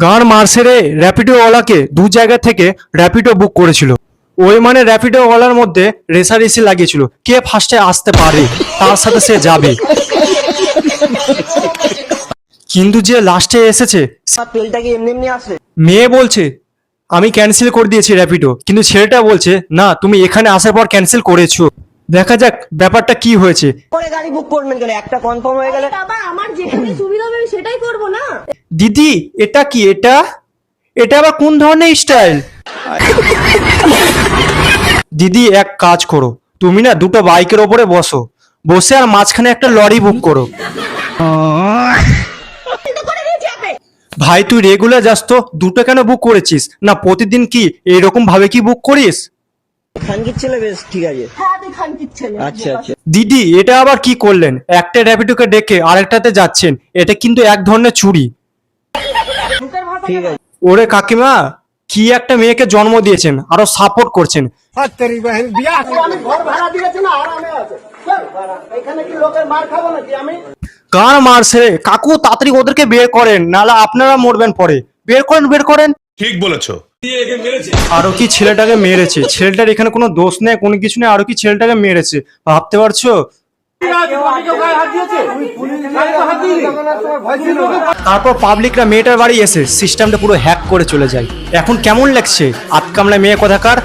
গাঁড় মারছে রে, র্যাপিডো ওয়ালাকে দু জায়গা থেকে র্যাপিডো বুক করেছিল। ওই মানে র্যাপিডো ওয়ালার মধ্যে রেসারেসি লাগিয়েছিল, কে ফার্স্টে আসতে পারে তার সাথে সে যাবে। কিন্তু যে লাস্টে এসেছে তেলটা কি এমনি এমনি আসে? মেয়ে বলছে আমি ক্যান্সেল করে দিয়েছি র্যাপিডো, কিন্তু ছেলেটা বলছে না তুমি এখানে আসার পর ক্যান্সেল করেছো। দেখা যাক ব্যাপারটা কি হয়েছে। পরে গাড়ি বুক করবেন কেন? একটা কনফার্ম হয়ে গেলে বাবা আমার যেখানে সুবিধা হবে আমি সেটাই করব না। দিদি এটা কি, এটা এটা আবার কোন ধরনের স্টাইল? দিদি এক কাজ করো, তুমি না দুটো বাইকের ওপরে বসো, বসে আর মাঝখানে একটা লরি বুক করো। ভাই তুই রেগুলার যাস তো, দুটো কেন বুক করেছিস? না প্রতিদিন কি এরকম ভাবে কি বুক করিস? খানকির ছেলে, বেশ ঠিক আছে। হ্যাঁ তুই খানকির ছেলে। আচ্ছা আচ্ছা। দিদি এটা আবার কি করলেন? একটা র্যাপিডোকে ডেকে আরেকটাতে যাচ্ছেন, এটা কিন্তু এক ধরনের চুরি। ঠিক আছে। ওরে কাকিমা, কি একটা মেয়েকে জন্ম দিয়েছেন, আরো সাপোর্ট করছেন। तेरी बहन दिया আমি ঘর ভাড়া দিয়েছি না, আরামে আছে। এখানে কি লোকের মার খাবো নাকি আমি? কার মারছে কাকু? তাড়াতাড়ি ওদেরকে বের করেন, নাহলে আপনারা মরবেন পরে। বের করেন, বের করেন। ঠিক বলেছো। আরো কি ছেলেটাকে মেরেছে? ছেলেটার এখানে কোনো দোষ নেই, কোনো কিছু নেই, আরো কি ছেলেটাকে মেরেছে, ভাবতে পারছো? তারপর পাবলিকরা মেয়েটার বাড়ি এসে সিস্টেমটা পুরো হ্যাক করে চলে যায়। এখন কেমন লাগছে? আতকামলা মেয়ে কোথাকার।